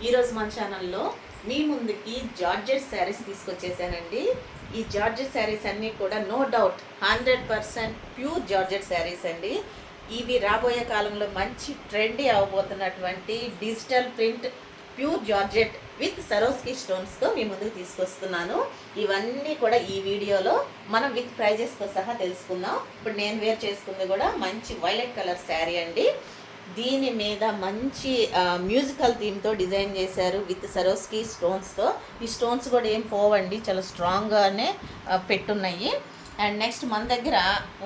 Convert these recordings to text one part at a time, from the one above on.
ఈరోజు మన ఛానల్లో మీ ముందుకి జార్జెట్ శారీస్ తీసుకొచ్చేసానండి. ఈ జార్జెట్ శారీస్ అన్నీ కూడా no doubt 100% pure georgette sarees అండి. ఇవి రాబోయే కాలంలో మంచి ట్రెండీ అవబోతున్నటువంటి digital print pure georgette with Swarovski స్టోన్స్తో మీ ముందుకు తీసుకొస్తున్నాను. ఇవన్నీ కూడా ఈ వీడియోలో మనం విత్ ప్రైజెస్తో సహా తెలుసుకుందాం. ఇప్పుడు నేను వేర్ చేసుకుంది కూడా మంచి వైలెట్ కలర్ శారీ అండి. దీని మీద మంచి మ్యూజికల్ థీమ్తో డిజైన్ చేశారు విత్ సరోస్కి స్టోన్స్తో. ఈ స్టోన్స్ కూడా ఏం పోవండి, చాలా స్ట్రాంగ్గానే పెట్టున్నాయి. అండ్ నెక్స్ట్ మన దగ్గర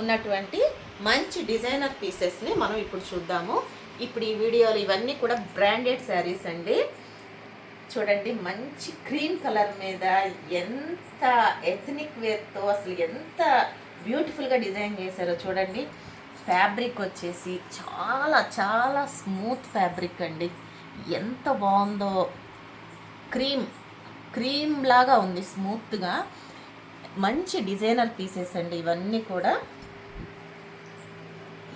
ఉన్నటువంటి మంచి డిజైనర్ పీసెస్ని మనం ఇప్పుడు చూద్దాము. ఇప్పుడు ఈ వీడియోలో ఇవన్నీ కూడా బ్రాండెడ్ శారీస్ అండి. చూడండి, మంచి క్రీమ్ కలర్ మీద ఎంత ఎథనిక్ వేర్తో అసలు ఎంత బ్యూటిఫుల్గా డిజైన్ చేశారో చూడండి. ఫ్యాబ్రిక్ వచ్చేసి చాలా చాలా స్మూత్ ఫ్యాబ్రిక్ అండి. ఎంత బాగుందో, క్రీమ్ లాగా ఉంది, స్మూత్గా. మంచి డిజైనర్ పీసెస్ అండి ఇవన్నీ కూడా.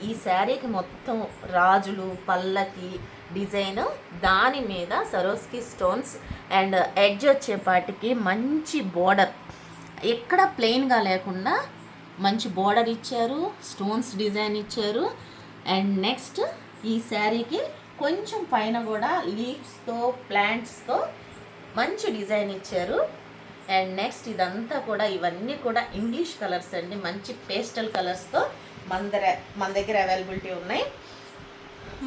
ఈ శారీకి మొత్తం రాజులు పల్లకి డిజైన్, దాని మీద సరోస్కి స్టోన్స్ అండ్ ఎడ్జ్ వచ్చేపాటికి మంచి బోర్డర్, ఎక్కడ ప్లెయిన్గా లేకుండా మంచి బోర్డర్ ఇచ్చారు, స్టోన్స్ డిజైన్ ఇచ్చారు. అండ్ నెక్స్ట్ ఈ శారీకి కొంచెం పైన కూడా లీవ్స్తో ప్లాంట్స్తో మంచి డిజైన్ ఇచ్చారు. అండ్ నెక్స్ట్ ఇదంతా కూడా ఇవన్నీ కూడా ఇంగ్లీష్ కలర్స్ అండి, మంచి పేస్టల్ కలర్స్తో మన దగ్గర అవైలబిలిటీ ఉన్నాయి.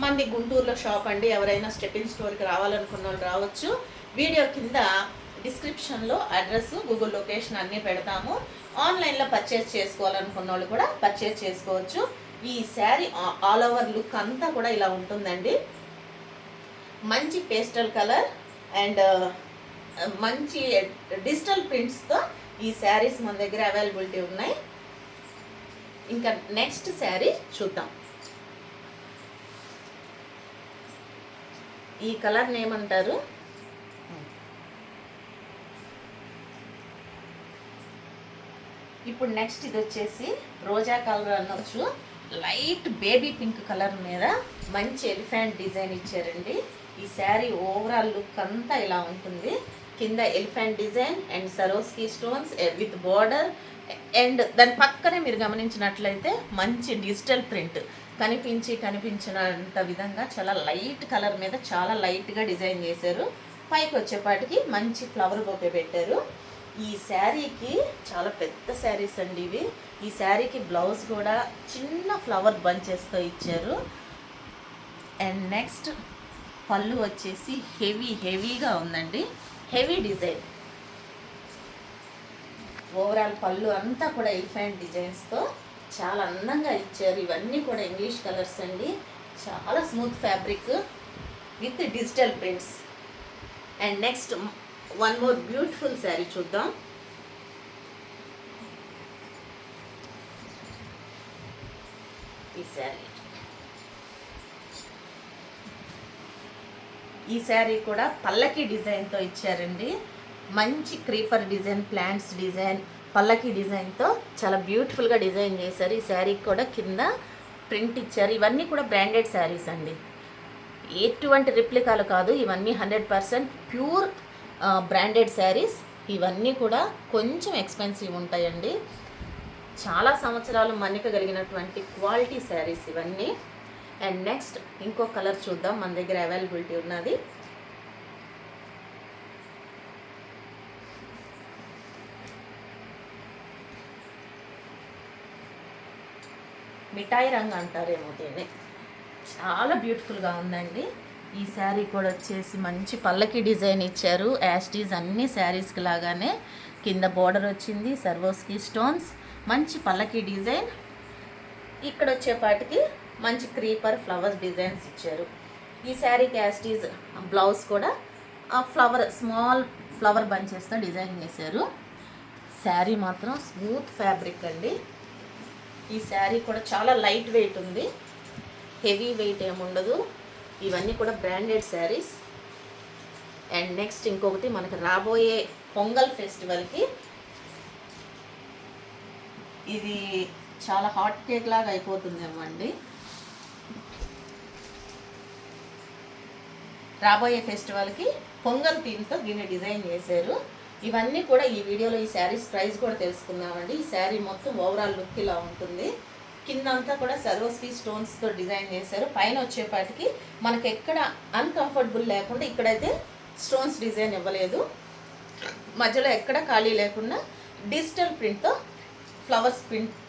మనది గుంటూరులో షాప్ అండి. ఎవరైనా స్టెప్పింగ్ స్టోర్కి రావాలనుకున్న వాళ్ళు రావచ్చు. వీడియో కింద డిస్క్రిప్షన్లో అడ్రస్, గూగుల్ లొకేషన్ అన్నీ పెడతాము. ఆన్లైన్లో పర్చేస్ చేసుకోవాలనుకున్న వాళ్ళు కూడా పర్చేస్ చేసుకోవచ్చు. ఈ శారీ ఆల్ ఓవర్ లుక్ అంతా కూడా ఇలా ఉంటుందండి. మంచి పేస్టల్ కలర్ అండ్ మంచి డిజిటల్ ప్రింట్స్తో ఈ శారీస్ మన దగ్గర అవైలబిలిటీ ఉన్నాయి. ఇంకా నెక్స్ట్ శారీ చూద్దాం. ఈ కలర్ని ఏమంటారు? ఇప్పుడు నెక్స్ట్ ఇది వచ్చేసి రోజా కలర్ అనొచ్చు. లైట్ బేబీ పింక్ కలర్ మీద మంచి ఎలిఫెంట్ డిజైన్ ఇచ్చారండి. ఈ శారీ ఓవరాల్ లుక్ అంతా ఇలా ఉంటుంది. కింద elephant design and సరోస్కి stones with border. And దాని పక్కనే మీరు గమనించినట్లయితే మంచి డిజిటల్ ప్రింట్ కనిపించినంత విధంగా చాలా లైట్ కలర్ మీద చాలా లైట్గా డిజైన్ చేశారు. పైకి వచ్చేపాటికి మంచి ఫ్లవర్ బొకే పెట్టారు. ఈ శారీకి చాలా పెద్ద శారీస్ అండి ఇవి. ఈ శారీకి బ్లౌజ్ కూడా చిన్న ఫ్లవర్ బంచెస్తో ఇచ్చారు. అండ్ నెక్స్ట్ పళ్ళు వచ్చేసి హెవీగా ఉందండి, హెవీ డిజైన్. ఓవరాల్ పళ్ళు అంతా కూడా ఎలిఫెంట్ డిజైన్స్తో చాలా అందంగా ఇచ్చారు. ఇవన్నీ కూడా ఇంగ్లీష్ కలర్స్ అండి. చాలా smooth fabric with digital prints. And next one more beautiful sari చూద్దాం. ఈ శారీ కూడా పల్లకి డిజైన్తో ఇచ్చారండి. మంచి క్రీపర్ డిజైన్, ప్లాంట్స్ డిజైన్, పల్లకి డిజైన్తో చాలా బ్యూటిఫుల్గా డిజైన్ చేశారు. ఈ శారీకి కూడా కింద ప్రింట్ ఇచ్చారు. ఇవన్నీ కూడా బ్రాండెడ్ శారీస్ అండి, ఎటువంటి రిప్లికాలు కాదు. ఇవన్నీ 100% ప్యూర్ బ్రాండెడ్ శారీస్. ఇవన్నీ కూడా కొంచెం ఎక్స్పెన్సివ్ ఉంటాయండి. చాలా సంవత్సరాలు మన్నిక కలిగినటువంటి క్వాలిటీ శారీస్ ఇవన్నీ. అండ్ నెక్స్ట్ ఇంకో కలర్ చూద్దాం, మన దగ్గర అవైలబిలిటీ ఉన్నది. మిఠాయి రంగు అంటారేమో దీన్ని. చాలా బ్యూటిఫుల్గా ఉందండి. ఈ శారీ కూడా వచ్చేసి మంచి పల్లకి డిజైన్ ఇచ్చారు. యాస్టీస్ అన్ని శారీస్కి లాగానే కింద బోర్డర్ వచ్చింది, సర్వోస్కి స్టోన్స్, మంచి పల్లకి డిజైన్. ఇక్కడ వచ్చేపాటికి మంచి క్రీపర్ ఫ్లవర్స్ డిజైన్స్ ఇచ్చారు. ఈ శారీకి యాస్టీస్ బ్లౌజ్ కూడా స్మాల్ ఫ్లవర్ బంచెస్తో డిజైన్ చేశారు. శారీ మాత్రం స్మూత్ ఫ్యాబ్రిక్ అండి. ఈ శారీ కూడా చాలా లైట్ వెయిట్ ఉంది, హెవీ వెయిట్ ఏముండదు. ఇవన్నీ కూడా బ్రాండెడ్ శారీస్. అండ్ నెక్స్ట్ ఇంకొకటి, మనకు రాబోయే పొంగల్ ఫెస్టివల్కి ఇది చాలా హాట్ కేక్ లాగా అయిపోతుందేమో అండి. రాబోయే ఫెస్టివల్కి పొంగల్ థీమ్తో దీన్ని డిజైన్ చేశారు. ఇవన్నీ కూడా ఈ వీడియోలో ఈ శారీస్ ప్రైస్ కూడా తెలుసుకుందామండి. ఈ శారీ మొత్తం ఓవరాల్ లుక్ ఇలా ఉంటుంది. కింద అంతా కూడా సరోస్కి స్టోన్స్తో డిజైన్ చేశారు. పైన వచ్చేపాటికి మనకి ఎక్కడ అన్కంఫర్టబుల్ లేకుండా ఇక్కడైతే స్టోన్స్ డిజైన్ ఇవ్వలేదు. మధ్యలో ఎక్కడ ఖాళీ లేకుండా డిజిటల్ ప్రింట్తో ఫ్లవర్స్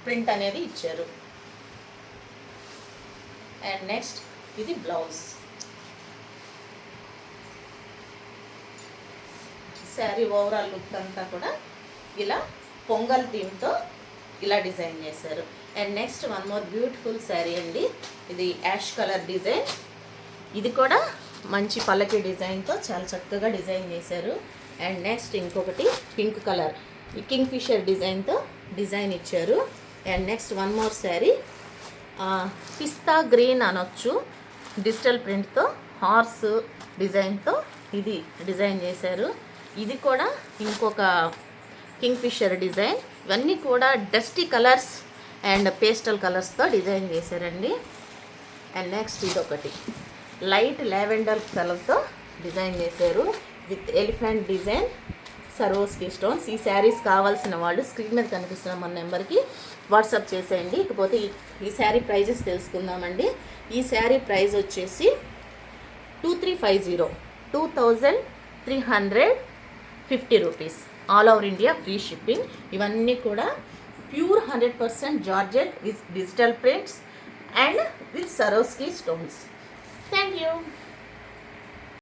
ప్రింట్ అనేది ఇచ్చారు. అండ్ నెక్స్ట్ ఇది బ్లౌజ్. శారీ ఓవరాల్ లుక్ అంతా కూడా ఇలా పొంగల్ థీమ్తో ఇలా డిజైన్ చేశారు. And next one more beautiful sari అండి. ఇది యాష్ కలర్ డిజైన్. ఇది కూడా మంచి పల్లకి డిజైన్తో చాలా చక్కగా డిజైన్ చేశారు. అండ్ నెక్స్ట్ ఇంకొకటి పింక్ కలర్ కింగ్ ఫిషర్ డిజైన్తో డిజైన్ ఇచ్చారు. And next one more sari pista green అనొచ్చు, డిజిటల్ ప్రింట్తో హార్స్ డిజైన్తో ఇది డిజైన్ చేశారు. ఇది కూడా ఇంకొక కింగ్ ఫిషర్ డిజైన్. ఇవన్నీ కూడా డస్టీ కలర్స్ అండ్ పేస్టల్ కలర్స్తో డిజైన్ చేశారండి. అండ్ నెక్స్ట్ ఇదొకటి లైట్ లావెండర్ కలర్తో డిజైన్ చేశారు with elephant design Swarovski stones. ఈ శారీస్ కావాల్సిన వాళ్ళు స్క్రీన్ మీద కనిపిస్తున్న మన నెంబర్కి వాట్సాప్ చేసేయండి. ఇకపోతే ఈ శారీ ప్రైజెస్ తెలుసుకుందామండి. ఈ శారీ ప్రైస్ వచ్చేసి 2350 rupees. All over India free shipping. ఇవన్నీ కూడా pure 100% georgette with digital prints and with సరోస్కి stones. Thank you.